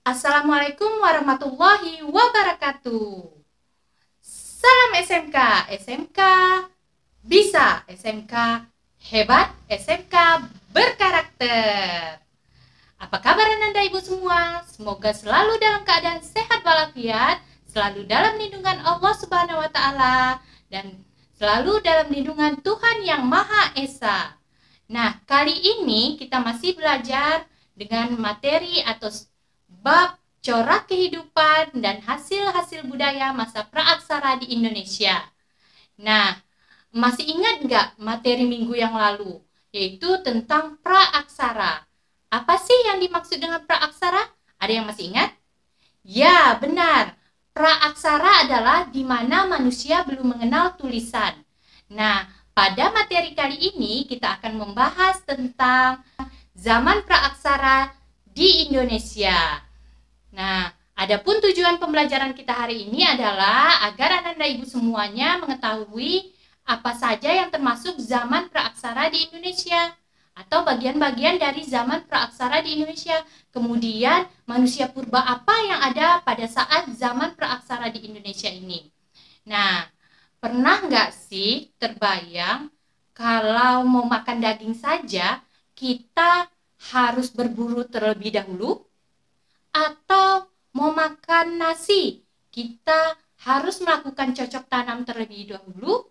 Assalamualaikum warahmatullahi wabarakatuh. Salam SMK, SMK bisa, SMK hebat, SMK berkarakter. Apa kabar Anda Ibu semua? Semoga selalu dalam keadaan sehat walafiat, selalu dalam lindungan Allah Subhanahu wa taala dan selalu dalam lindungan Tuhan yang Maha Esa. Nah, kali ini kita masih belajar dengan materi atau bab corak kehidupan dan hasil-hasil budaya masa praaksara di Indonesia. Nah, masih ingat nggak materi minggu yang lalu? Yaitu tentang praaksara. Apa sih yang dimaksud dengan praaksara? Ada yang masih ingat? Ya, benar. Praaksara adalah di mana manusia belum mengenal tulisan. Nah, pada materi kali ini kita akan membahas tentang zaman praaksara di Indonesia. Nah, adapun tujuan pembelajaran kita hari ini adalah agar Anda Ibu semuanya mengetahui apa saja yang termasuk zaman praaksara di Indonesia atau bagian-bagian dari zaman praaksara di Indonesia. Kemudian manusia purba apa yang ada pada saat zaman praaksara di Indonesia ini. Nah, pernah nggak sih terbayang kalau mau makan daging saja kita harus berburu terlebih dahulu? Atau mau makan nasi, kita harus melakukan cocok tanam terlebih dahulu?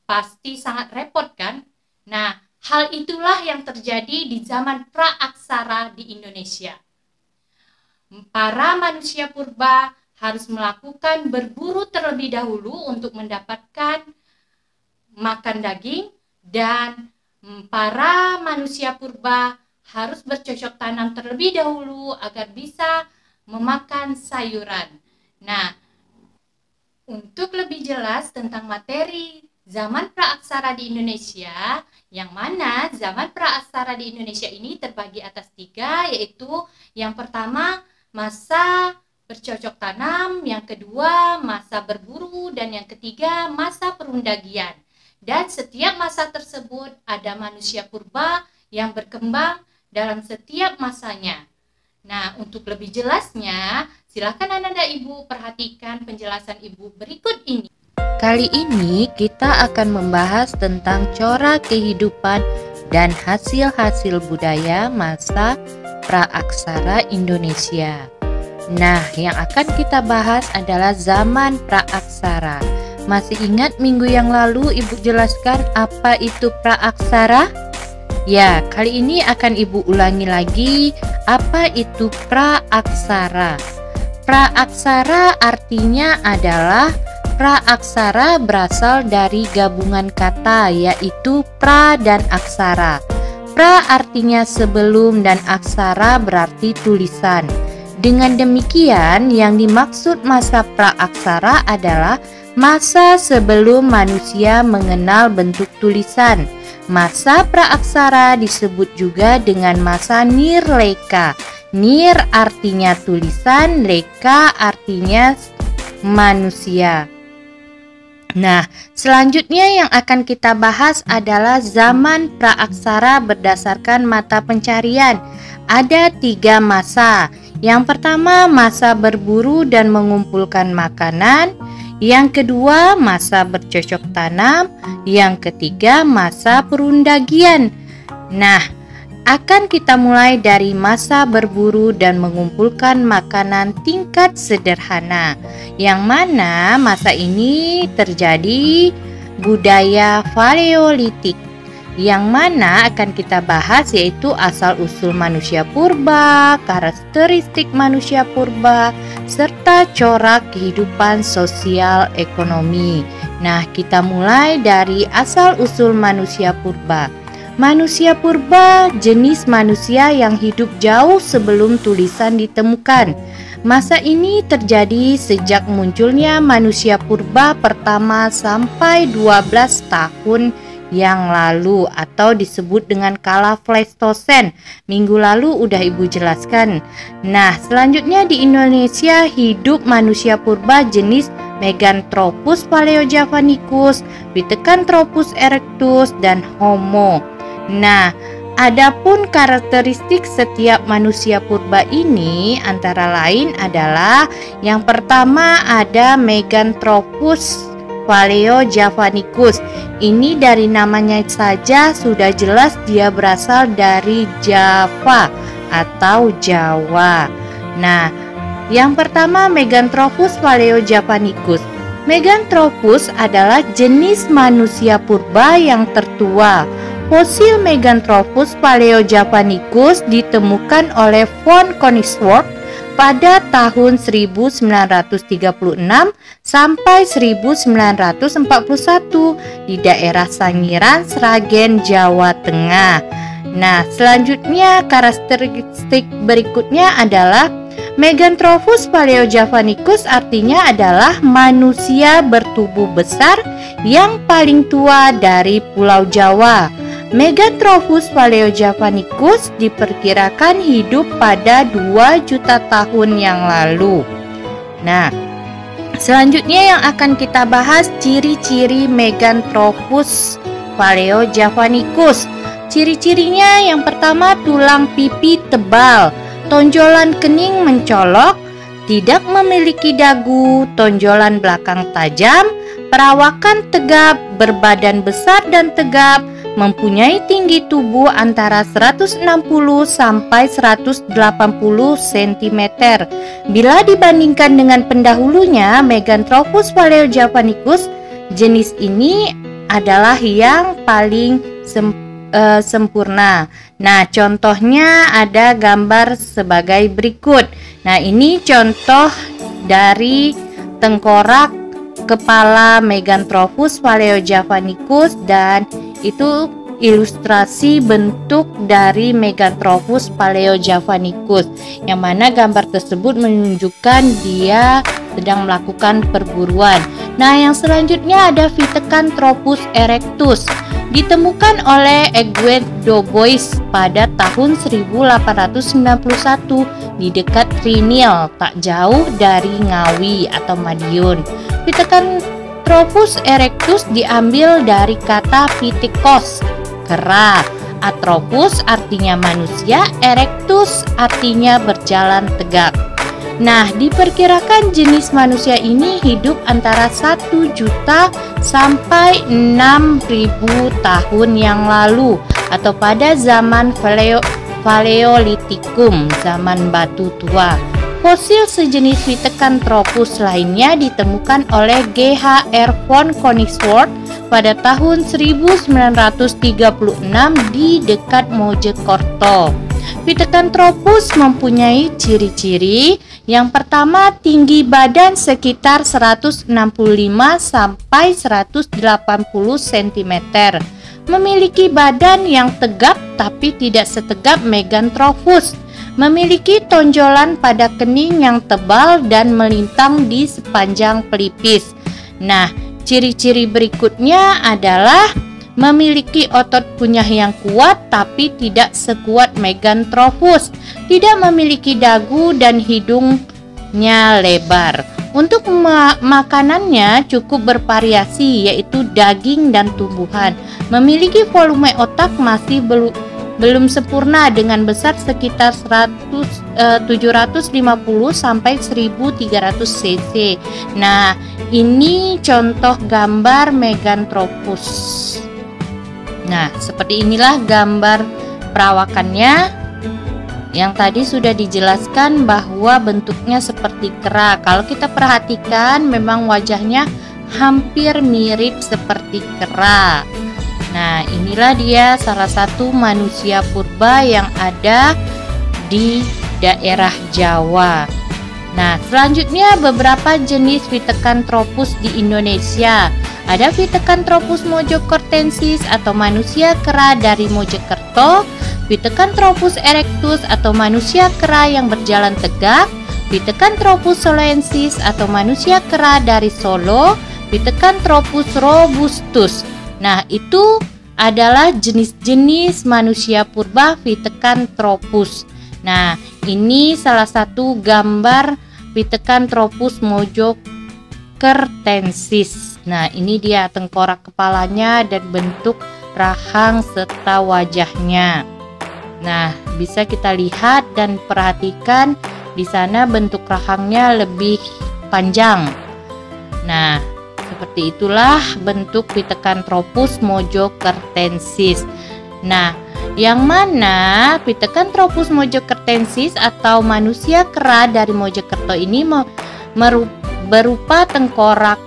Pasti sangat repot kan? Nah, hal itulah yang terjadi di zaman praaksara di Indonesia. Para manusia purba harus melakukan berburu terlebih dahulu untuk mendapatkan makan daging, dan para manusia purba harus bercocok tanam terlebih dahulu agar bisa memakan sayuran. Nah, untuk lebih jelas tentang materi zaman praaksara di Indonesia, yang mana zaman praaksara di Indonesia ini terbagi atas 3, yaitu yang pertama masa bercocok tanam, yang kedua masa berburu, dan yang ketiga masa perundagian. Dan setiap masa tersebut ada manusia purba yang berkembang dalam setiap masanya. Nah, untuk lebih jelasnya, silakan Anda Ibu perhatikan penjelasan Ibu berikut ini. Kali ini kita akan membahas tentang corak kehidupan dan hasil-hasil budaya masa praaksara Indonesia. Nah, yang akan kita bahas adalah zaman praaksara. Masih ingat minggu yang lalu Ibu jelaskan apa itu praaksara? Ya, kali ini akan Ibu ulangi lagi apa itu praaksara. Praaksara artinya adalah praaksara berasal dari gabungan kata yaitu pra dan aksara. Pra artinya sebelum dan aksara berarti tulisan. Dengan demikian, yang dimaksud masa praaksara adalah masa sebelum manusia mengenal bentuk tulisan. Masa praaksara disebut juga dengan masa nirleka. Nir artinya tulisan, leka artinya manusia. Nah, selanjutnya yang akan kita bahas adalah zaman praaksara berdasarkan mata pencarian. Ada 3 masa. Yang pertama masa berburu dan mengumpulkan makanan. Yang kedua masa bercocok tanam. Yang ketiga masa perundagian. Nah, akan kita mulai dari masa berburu dan mengumpulkan makanan tingkat sederhana, yang mana masa ini terjadi budaya Paleolitik, yang mana akan kita bahas yaitu asal-usul manusia purba, karakteristik manusia purba, serta corak kehidupan sosial ekonomi. Nah, kita mulai dari asal-usul manusia purba. Manusia purba jenis manusia yang hidup jauh sebelum tulisan ditemukan. Masa ini terjadi sejak munculnya manusia purba pertama sampai 12 tahun yang lalu atau disebut dengan kala Pleistosen. Minggu lalu udah Ibu jelaskan. Nah, selanjutnya di Indonesia hidup manusia purba jenis Meganthropus paleojavanicus, Pithecanthropus erectus, dan Homo. Nah, Adapun karakteristik setiap manusia purba ini antara lain adalah yang pertama ada Meganthropus paleojavanicus. Ini dari namanya saja sudah jelas dia berasal dari Java atau Jawa. Nah, yang pertama Meganthropus paleojavanicus. Meganthropus adalah jenis manusia purba yang tertua. Fosil Meganthropus paleojavanicus ditemukan oleh von Konigswerd pada tahun 1936 sampai 1941 di daerah Sangiran, Sragen, Jawa Tengah. Nah, selanjutnya karakteristik berikutnya adalah Meganthropus paleojavanicus artinya adalah manusia bertubuh besar yang paling tua dari Pulau Jawa. Meganthropus paleojavanicus diperkirakan hidup pada 2 juta tahun yang lalu. Nah, selanjutnya yang akan kita bahas ciri-ciri Meganthropus paleojavanicus. Ciri-cirinya yang pertama tulang pipi tebal, tonjolan kening mencolok, tidak memiliki dagu, tonjolan belakang tajam, perawakan tegap, berbadan besar dan tegap, mempunyai tinggi tubuh antara 160 sampai 180 cm. Bila dibandingkan dengan pendahulunya, Meganthropus paleojavanicus, jenis ini adalah yang paling sempurna. Nah, contohnya ada gambar sebagai berikut. Nah, ini contoh dari tengkorak kepala Meganthropus paleojavanicus dan itu ilustrasi bentuk dari Meganthropus paleojavanicus, yang mana gambar tersebut menunjukkan dia sedang melakukan perburuan. Nah, yang selanjutnya ada Pithecanthropus erectus, ditemukan oleh Egbert Dubois pada tahun 1891 di dekat Trinil, tak jauh dari Ngawi atau Madiun. Pithecanthropus erectus diambil dari kata Pithekos, kera. Atropus artinya manusia, erectus artinya berjalan tegak. Nah, diperkirakan jenis manusia ini hidup antara 1 juta sampai 6.000 tahun yang lalu atau pada zaman Paleolitikum, zaman batu tua. Fosil sejenis Pithecanthropus lainnya ditemukan oleh G.H.R. von Konigswerd pada tahun 1936 di dekat Mojokerto. Pithecanthropus mempunyai ciri-ciri. Yang pertama, tinggi badan sekitar 165 sampai 180 cm. Memiliki badan yang tegap tapi tidak setegap Meganthropus. Memiliki tonjolan pada kening yang tebal dan melintang di sepanjang pelipis. Nah, ciri-ciri berikutnya adalah memiliki otot kunyah yang kuat tapi tidak sekuat Meganthropus, tidak memiliki dagu dan hidungnya lebar. Untuk makanannya cukup bervariasi, yaitu daging dan tumbuhan. Memiliki volume otak masih belum sempurna dengan besar sekitar 750 sampai 1300 cc. Nah, ini contoh gambar Meganthropus. Nah, seperti inilah gambar perawakannya. Yang tadi sudah dijelaskan bahwa bentuknya seperti kera. Kalau kita perhatikan memang wajahnya hampir mirip seperti kera. Nah, inilah dia salah satu manusia purba yang ada di daerah Jawa. Nah, selanjutnya beberapa jenis Pithecanthropus di Indonesia. Ada Pithecanthropus mojokertensis atau manusia kera dari Mojokerto, Pithecanthropus erectus atau manusia kera yang berjalan tegak, Pithecanthropus solensis atau manusia kera dari Solo, Pithecanthropus robustus. Nah, itu adalah jenis-jenis manusia purba Pithecanthropus. Nah, ini salah satu gambar Pithecanthropus mojokertensis. Nah, ini dia tengkorak kepalanya dan bentuk rahang serta wajahnya. Nah, bisa kita lihat dan perhatikan di sana bentuk rahangnya lebih panjang. Nah, seperti itulah bentuk Pithecanthropus mojokertensis. Nah, yang mana Pithecanthropus mojokertensis atau manusia kera dari Mojokerto ini berupa tengkorak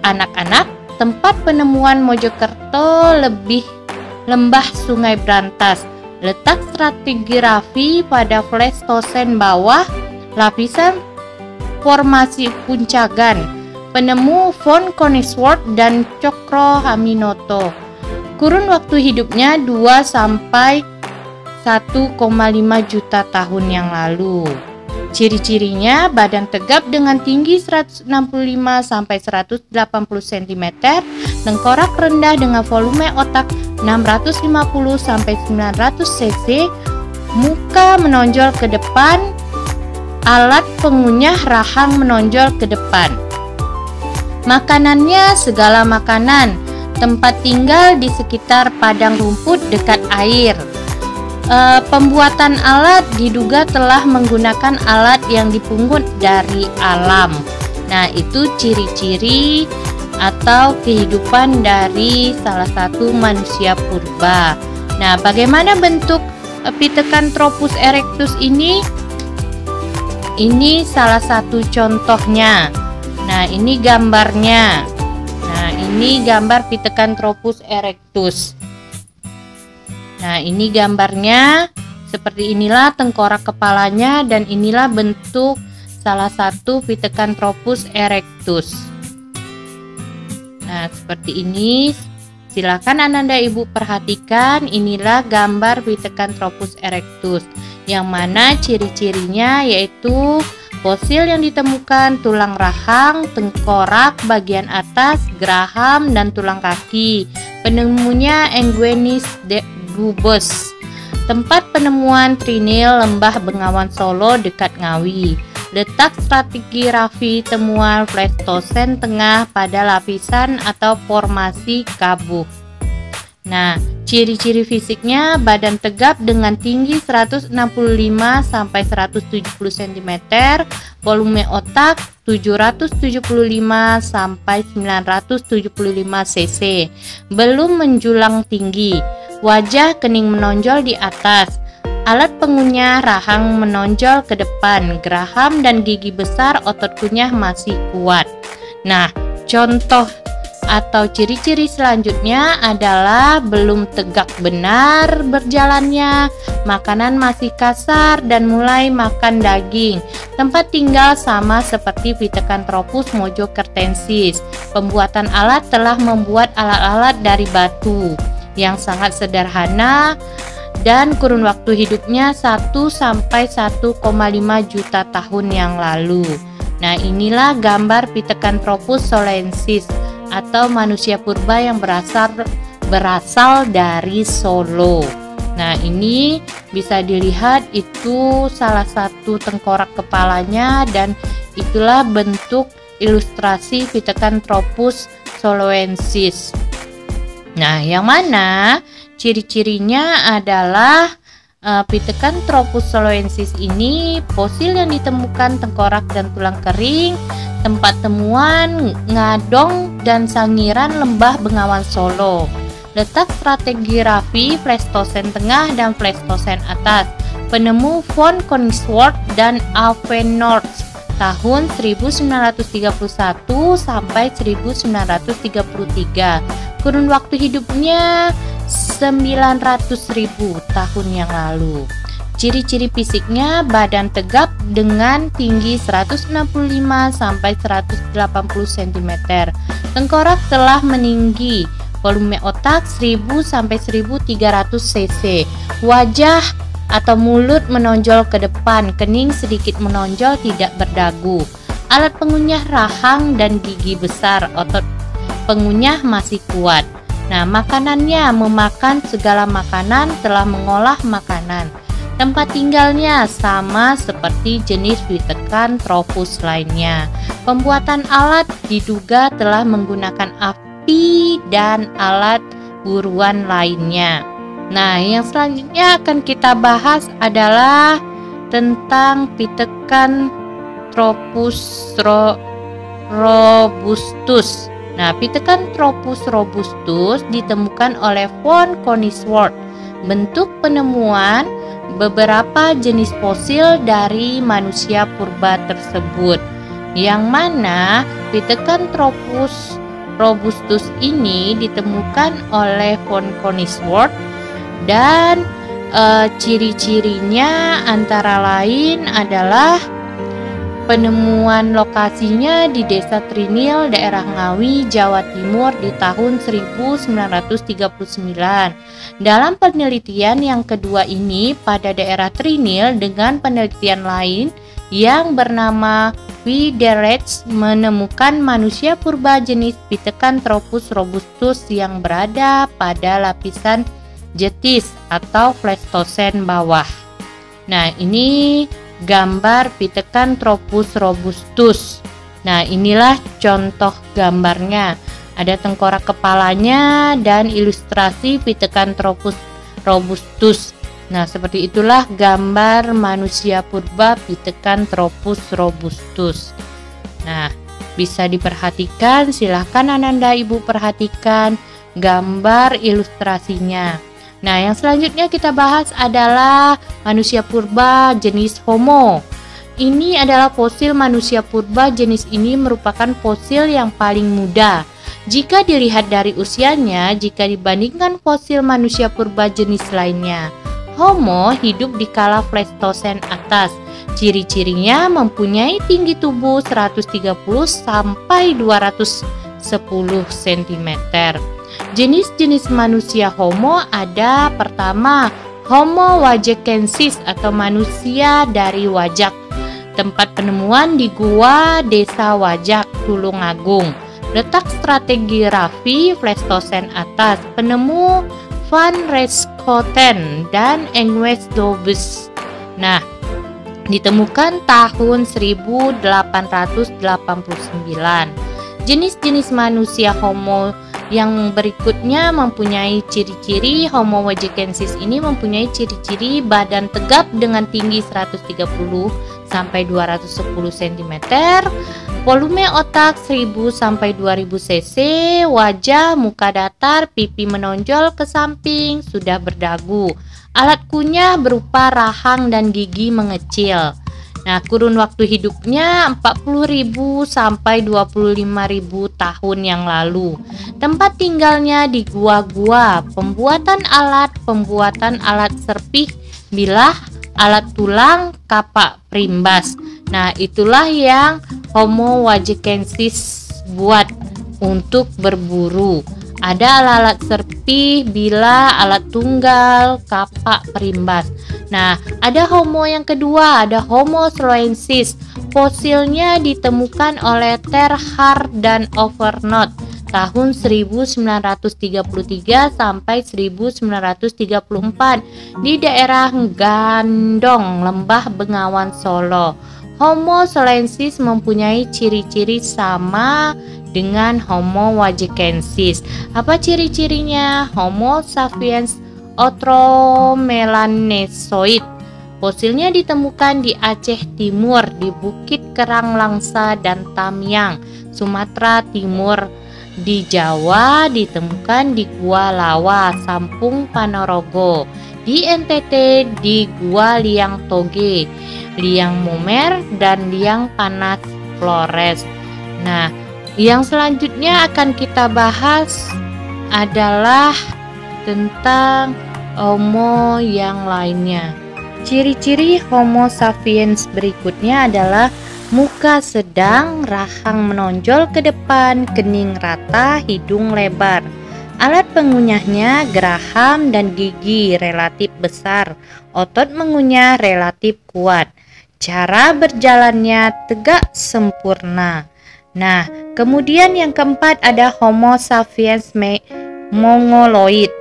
anak-anak. Tempat penemuan Mojokerto lebih lembah Sungai Brantas. Letak stratigrafi pada Pleistosen bawah, lapisan formasi Puncagan. Penemu von Koningsworth dan Cokro Haminoto. Kurun waktu hidupnya 2 sampai 1,5 juta tahun yang lalu. Ciri-cirinya badan tegap dengan tinggi 165 sampai 180 cm, tengkorak rendah dengan volume otak 650 sampai 900 cc, muka menonjol ke depan, alat pengunyah rahang menonjol ke depan. Makanannya segala makanan, tempat tinggal di sekitar padang rumput dekat air. Pembuatan alat diduga telah menggunakan alat yang dipungut dari alam. Nah, itu ciri-ciri atau kehidupan dari salah satu manusia purba. Nah, bagaimana bentuk Pithecanthropus erectus ini? Ini salah satu contohnya. Nah, ini gambarnya. Nah, ini gambar Pithecanthropus erectus. Nah, ini gambarnya. Seperti inilah tengkorak kepalanya dan inilah bentuk salah satu Pithecanthropus erectus. Nah, seperti ini. Silakan Ananda Ibu perhatikan, inilah gambar Pithecanthropus erectus yang mana ciri-cirinya yaitu fosil yang ditemukan tulang rahang, tengkorak bagian atas, geraham dan tulang kaki. Penemunya Engguenis Dubus. Tempat penemuan Trinil Lembah Bengawan Solo dekat Ngawi. Letak stratigrafi temuan Pleistosen tengah pada lapisan atau formasi Kabuh. Nah, ciri-ciri fisiknya badan tegap dengan tinggi 165 sampai 170 cm, volume otak 775 sampai 975 cc, belum menjulang tinggi, wajah kening menonjol di atas, alat pengunyah rahang menonjol ke depan, geraham dan gigi besar, otot kunyah masih kuat. Nah, contoh atau ciri-ciri selanjutnya adalah belum tegak benar berjalannya, makanan masih kasar dan mulai makan daging. Tempat tinggal sama seperti Pithecanthropus mojokertensis. Pembuatan alat telah membuat alat-alat dari batu yang sangat sederhana dan kurun waktu hidupnya 1 sampai 1,5 juta tahun yang lalu. Nah, inilah gambar Pithecanthropus solensis atau manusia purba yang berasal dari Solo. Nah, ini bisa dilihat itu salah satu tengkorak kepalanya dan itulah bentuk ilustrasi Pithecanthropus soloensis. Nah, yang mana ciri-cirinya adalah Pithecanthropus soloensis ini fosil yang ditemukan tengkorak dan tulang kering. Tempat temuan Ngadong dan Sangiran Lembah Bengawan Solo. Letak stratigrafi Pleistosen tengah dan Pleistosen atas. Penemu von Koningsworth dan Avenort tahun 1931 sampai 1933. Kurun waktu hidupnya 900.000 tahun yang lalu. Ciri-ciri fisiknya badan tegap dengan tinggi 165 sampai 180 cm. Tengkorak telah meninggi, volume otak 1000 sampai 1300 cc. Wajah atau mulut menonjol ke depan, kening sedikit menonjol tidak berdagu. Alat pengunyah rahang dan gigi besar, otot pengunyah masih kuat. Nah, makanannya memakan segala makanan, telah mengolah makanan. Tempat tinggalnya sama seperti jenis Pithecanthropus lainnya. Pembuatan alat diduga telah menggunakan api dan alat buruan lainnya. Nah, yang selanjutnya akan kita bahas adalah tentang Pithecanthropus robustus. Nah, Pithecanthropus robustus ditemukan oleh von Koningswald. Bentuk penemuan beberapa jenis fosil dari manusia purba tersebut, yang mana Pithecanthropus robustus ini ditemukan oleh von Koningswald dan ciri-cirinya antara lain adalah penemuan lokasinya di Desa Trinil, daerah Ngawi, Jawa Timur di tahun 1939. Dalam penelitian yang kedua ini pada daerah Trinil dengan penelitian lain yang bernama Widerets menemukan manusia purba jenis Pithecanthropus robustus yang berada pada lapisan Jetis atau Pleistosen bawah. Nah, ini gambar Pithecanthropus robustus. Nah, inilah contoh gambarnya. Ada tengkorak kepalanya dan ilustrasi Pithecanthropus robustus. Nah, seperti itulah gambar manusia purba Pithecanthropus robustus. Nah, bisa diperhatikan, silahkan Ananda Ibu perhatikan gambar ilustrasinya. Nah, yang selanjutnya kita bahas adalah manusia purba jenis Homo. Ini adalah fosil manusia purba jenis ini merupakan fosil yang paling muda. Jika dilihat dari usianya, jika dibandingkan fosil manusia purba jenis lainnya. Homo hidup di kala Pleistosen atas. Ciri-cirinya mempunyai tinggi tubuh 130 sampai 210 cm. Jenis-jenis manusia Homo ada pertama Homo wajakensis atau manusia dari Wajak. Tempat penemuan di Gua Desa Wajak, Tulungagung. Letak stratigrafi Pleistosen atas. Penemu Van Raeschoten dan Engwes Dobes. Nah, ditemukan tahun 1889. Jenis-jenis manusia Homo yang berikutnya mempunyai ciri-ciri. Homo wajakensis ini mempunyai ciri-ciri badan tegap dengan tinggi 130 sampai 210 cm, volume otak 1000 sampai 2000 cc, wajah muka datar, pipi menonjol ke samping, sudah berdagu. Alat kunyah berupa rahang dan gigi mengecil. Nah, kurun waktu hidupnya 40.000 sampai 25.000 tahun yang lalu. Tempat tinggalnya di gua-gua. Pembuatan alat serpih, bilah, alat tulang, kapak primbas. Nah, itulah yang Homo wajakensis buat untuk berburu. Ada alat serpih, bilah, alat tunggal, kapak primbas. Nah, ada Homo yang kedua, ada Homo sloensis. Fosilnya ditemukan oleh Terhar dan Overnoot tahun 1933 sampai 1934 di daerah Gandong, Lembah Bengawan, Solo. Homo sloensis mempunyai ciri-ciri sama dengan Homo wajakensis. Apa ciri-cirinya? Homo sapiens Austromelanesoid. Fosilnya ditemukan di Aceh Timur, di Bukit Kerang Langsa dan Tamiang, Sumatera Timur. Di Jawa ditemukan di Gua Lawa, Sampung Ponorogo. Di NTT di Gua Liang Toge, Liang Momer, dan Liang Panas Flores. Nah, yang selanjutnya akan kita bahas adalah tentang Homo yang lainnya. Ciri-ciri Homo sapiens berikutnya adalah muka sedang, rahang menonjol ke depan, kening rata, hidung lebar. Alat pengunyahnya geraham dan gigi relatif besar. Otot mengunyah relatif kuat. Cara berjalannya tegak sempurna. Nah, kemudian yang keempat ada Homo sapiens mongoloid.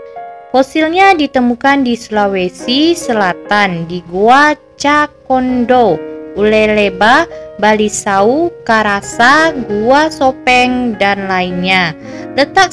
Fosilnya ditemukan di Sulawesi Selatan, di Gua Cakondo, Uleleba, Balisau, Karasa, Gua Sopeng, dan lainnya. Letak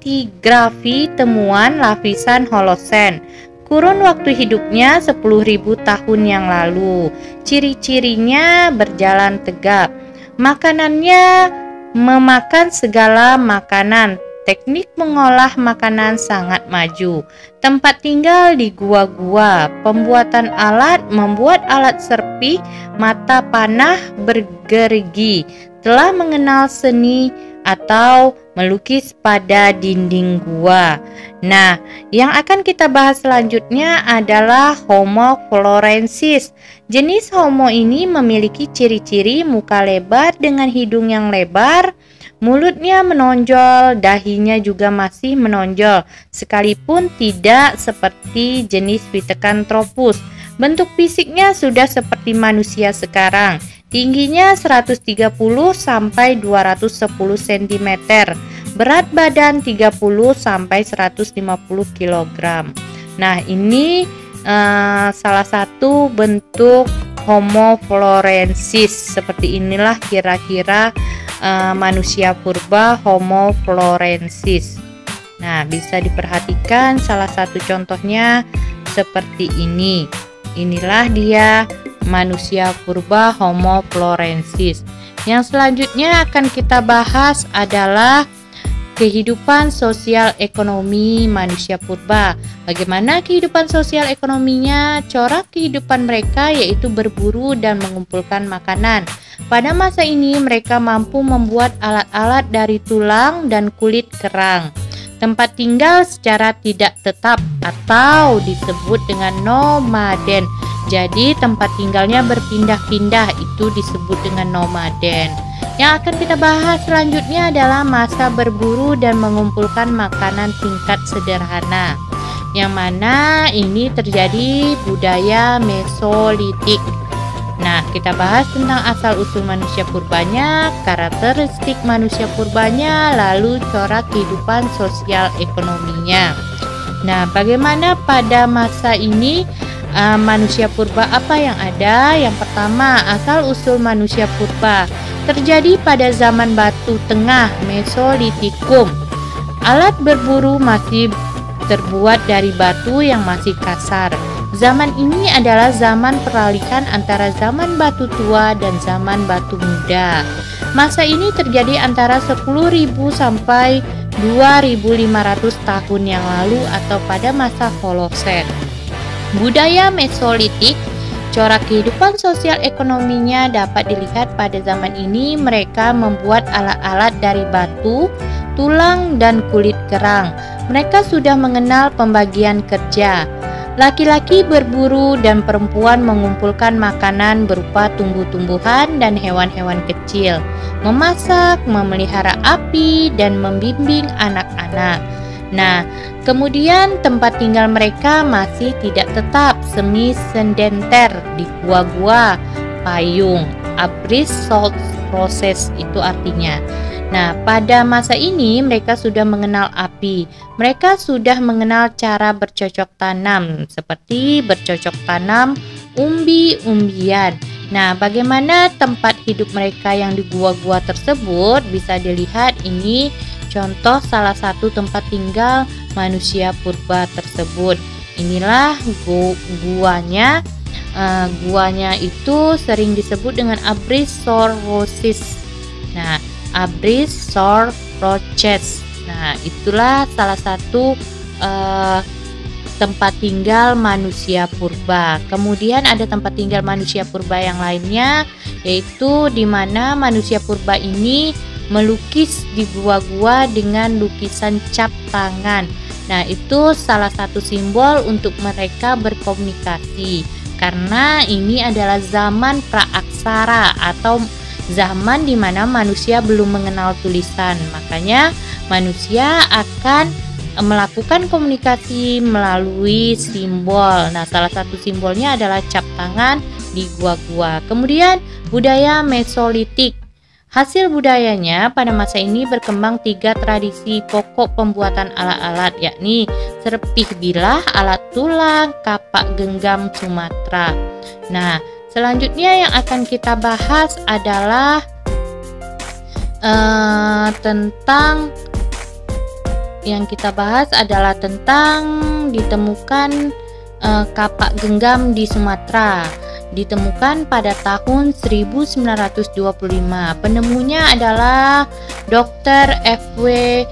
stratigrafi temuan lapisan Holosen. Kurun waktu hidupnya 10.000 tahun yang lalu. Ciri-cirinya berjalan tegap. Makanannya memakan segala makanan. Teknik mengolah makanan sangat maju. Tempat tinggal di gua-gua. Pembuatan alat membuat alat serpih, mata panah bergerigi. Telah mengenal seni atau melukis pada dinding gua. Nah, yang akan kita bahas selanjutnya adalah Homo florensis. Jenis Homo ini memiliki ciri-ciri muka lebar dengan hidung yang lebar, mulutnya menonjol, dahinya juga masih menonjol, sekalipun tidak seperti jenis Pithecanthropus. Bentuk fisiknya sudah seperti manusia sekarang. Tingginya 130 sampai 210 cm. Berat badan 30 sampai 150 kg. Nah, ini salah satu bentuk Homo florensis. Seperti inilah kira-kira manusia purba Homo florensis. Nah, bisa diperhatikan salah satu contohnya seperti ini. Inilah dia manusia purba Homo florensis. Yang selanjutnya akan kita bahas adalah kehidupan sosial ekonomi manusia purba. Bagaimana kehidupan sosial ekonominya? Corak kehidupan mereka yaitu berburu dan mengumpulkan makanan. Pada masa ini mereka mampu membuat alat-alat dari tulang dan kulit kerang. Tempat tinggal secara tidak tetap atau disebut dengan nomaden. Jadi tempat tinggalnya berpindah-pindah, itu disebut dengan nomaden. Yang akan kita bahas selanjutnya adalah masa berburu dan mengumpulkan makanan tingkat sederhana. Yang mana ini terjadi budaya Mesolitik. Nah, kita bahas tentang asal-usul manusia purbanya, karakteristik manusia purbanya, lalu corak kehidupan sosial ekonominya. Nah, bagaimana pada masa ini manusia purba apa yang ada? Yang pertama, asal-usul manusia purba terjadi pada zaman batu tengah Mesolitikum. Alat berburu masih terbuat dari batu yang masih kasar. Zaman ini adalah zaman peralihan antara zaman batu tua dan zaman batu muda. Masa ini terjadi antara 10.000 sampai 2.500 tahun yang lalu atau pada masa Holosen. Budaya Mesolitik, corak kehidupan sosial ekonominya dapat dilihat pada zaman ini. Mereka membuat alat-alat dari batu, tulang, dan kulit kerang. Mereka sudah mengenal pembagian kerja. Laki-laki berburu dan perempuan mengumpulkan makanan berupa tumbuh-tumbuhan dan hewan-hewan kecil, memasak, memelihara api, dan membimbing anak-anak. Nah, kemudian tempat tinggal mereka masih tidak tetap, semi sedenter di gua-gua, payung, abris salt proses itu artinya. Nah, pada masa ini mereka sudah mengenal api. Mereka sudah mengenal cara bercocok tanam, seperti bercocok tanam umbi-umbian. Nah, bagaimana tempat hidup mereka yang di gua-gua tersebut? Bisa dilihat ini contoh salah satu tempat tinggal manusia purba tersebut. Inilah guanya. Guanya itu sering disebut dengan abris sorrosis. Nah, abris sorroches. Nah, itulah salah satu tempat tinggal manusia purba. Kemudian ada tempat tinggal manusia purba yang lainnya, yaitu di mana manusia purba ini melukis di gua-gua dengan lukisan cap tangan. Nah, itu salah satu simbol untuk mereka berkomunikasi, karena ini adalah zaman praaksara atau zaman di mana manusia belum mengenal tulisan. Makanya manusia akan melakukan komunikasi melalui simbol. Nah, salah satu simbolnya adalah cap tangan di gua-gua. Kemudian budaya Mesolitik. Hasil budayanya pada masa ini berkembang 3 tradisi pokok pembuatan alat-alat, yakni serpih bilah, alat tulang, kapak genggam Sumatera. Nah, selanjutnya yang akan kita bahas adalah tentang yang kita bahas adalah tentang ditemukan kapak genggam di Sumatera. Ditemukan pada tahun 1925. Penemunya adalah Dr. F.W.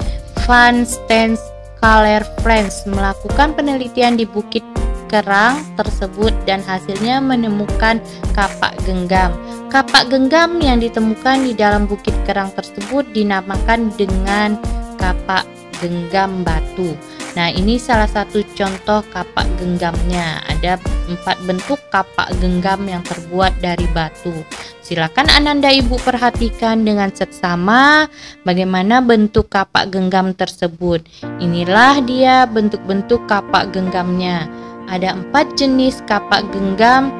van Steenskaler-Frans melakukan penelitian di Bukit Kerang tersebut dan hasilnya menemukan kapak genggam. Kapak genggam yang ditemukan di dalam Bukit Kerang tersebut dinamakan dengan kapak genggam batu. Nah, ini salah satu contoh kapak genggamnya. Ada 4 bentuk kapak genggam yang terbuat dari batu. Silakan Ananda Ibu perhatikan dengan seksama bagaimana bentuk kapak genggam tersebut. Inilah dia bentuk-bentuk kapak genggamnya. Ada 4 jenis kapak genggam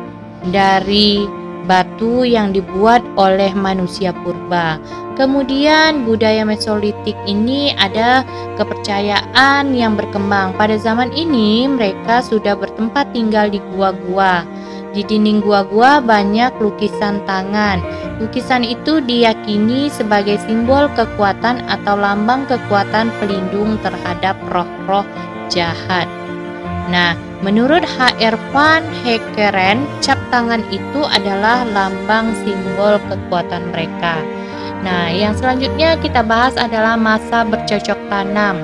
dari batu yang dibuat oleh manusia purba. Kemudian budaya Mesolitik ini ada kepercayaan yang berkembang. Pada zaman ini mereka sudah bertempat tinggal di gua-gua. Di dinding gua-gua banyak lukisan tangan. Lukisan itu diyakini sebagai simbol kekuatan atau lambang kekuatan pelindung terhadap roh-roh jahat. Nah, menurut H.R. van Heckeren, cap tangan itu adalah lambang simbol kekuatan mereka. Nah, yang selanjutnya kita bahas adalah masa bercocok tanam.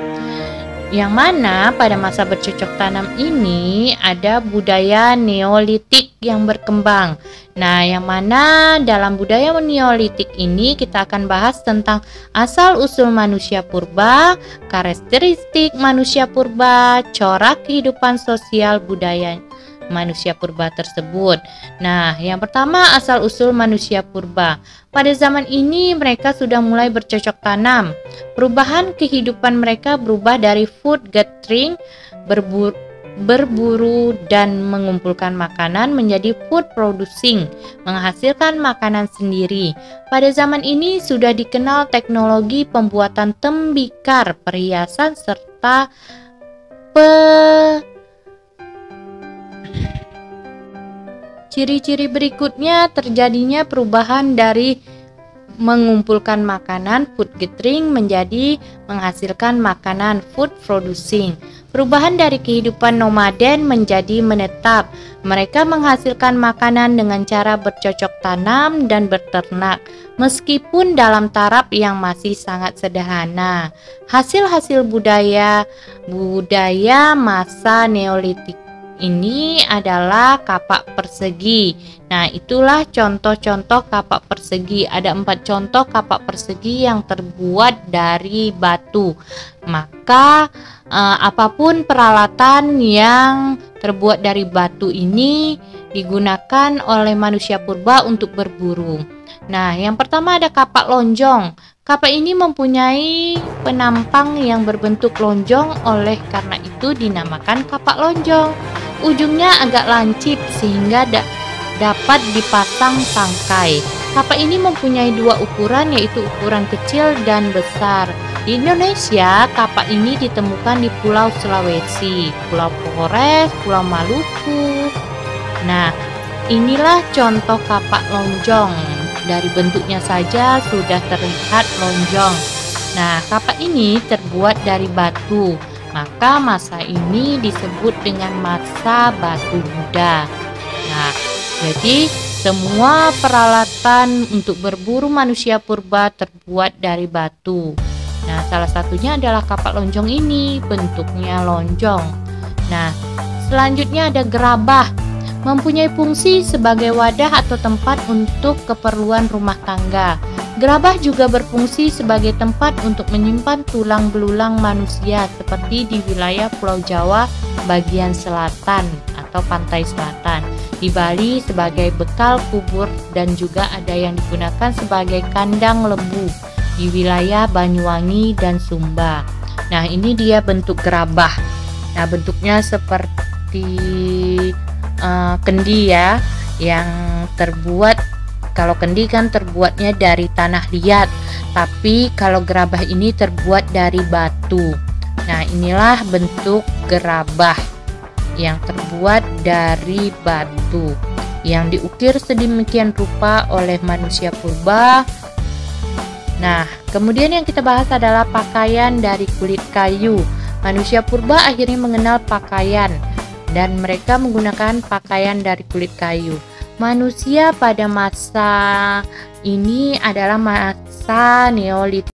Yang mana pada masa bercocok tanam ini ada budaya Neolitik yang berkembang. Nah, yang mana dalam budaya Neolitik ini kita akan bahas tentang asal-usul manusia purba, karakteristik manusia purba, corak kehidupan sosial budaya manusia purba tersebut. Nah, yang pertama asal-usul manusia purba. Pada zaman ini mereka sudah mulai bercocok tanam. Perubahan kehidupan mereka berubah dari food gathering, berburu dan mengumpulkan makanan menjadi food producing, menghasilkan makanan sendiri. Pada zaman ini sudah dikenal teknologi pembuatan tembikar, perhiasan serta ciri-ciri berikutnya terjadinya perubahan dari mengumpulkan makanan food gathering menjadi menghasilkan makanan food producing. Perubahan dari kehidupan nomaden menjadi menetap. Mereka menghasilkan makanan dengan cara bercocok tanam dan berternak, meskipun dalam taraf yang masih sangat sederhana. Hasil-hasil budaya masa Neolitik ini adalah kapak persegi. Nah, itulah contoh-contoh kapak persegi. Ada 4 contoh kapak persegi yang terbuat dari batu. Maka apapun peralatan yang terbuat dari batu ini digunakan oleh manusia purba untuk berburu. Nah, yang pertama ada kapak lonjong. Kapak ini mempunyai penampang yang berbentuk lonjong, oleh karena itu dinamakan kapak lonjong. Ujungnya agak lancip sehingga dapat dipasang tangkai. Kapak ini mempunyai 2 ukuran, yaitu ukuran kecil dan besar. Di Indonesia, kapak ini ditemukan di Pulau Sulawesi, Pulau Flores, Pulau Maluku. Nah, inilah contoh kapak lonjong. Dari bentuknya saja sudah terlihat lonjong. Nah, kapak ini terbuat dari batu. Maka masa ini disebut dengan masa batu Buddha. Nah, jadi semua peralatan untuk berburu manusia purba terbuat dari batu. Nah, salah satunya adalah kapak lonjong ini, bentuknya lonjong. Nah, selanjutnya ada gerabah. Mempunyai fungsi sebagai wadah atau tempat untuk keperluan rumah tangga. Gerabah juga berfungsi sebagai tempat untuk menyimpan tulang belulang manusia seperti di wilayah Pulau Jawa bagian selatan atau pantai selatan. Di Bali sebagai bekal kubur dan juga ada yang digunakan sebagai kandang lembu di wilayah Banyuwangi dan Sumba. Nah, ini dia bentuk gerabah. Nah, bentuknya seperti kendi ya, yang terbuat, kalau kendi kan terbuatnya dari tanah liat, tapi kalau gerabah ini terbuat dari batu. Nah, inilah bentuk gerabah yang terbuat dari batu, yang diukir sedemikian rupa oleh manusia purba Nah, kemudian yang kita bahas adalah pakaian dari kulit kayu. Manusia purba akhirnya mengenal pakaian dan mereka menggunakan pakaian dari kulit kayu. Manusia pada masa ini adalah masa Neolitik.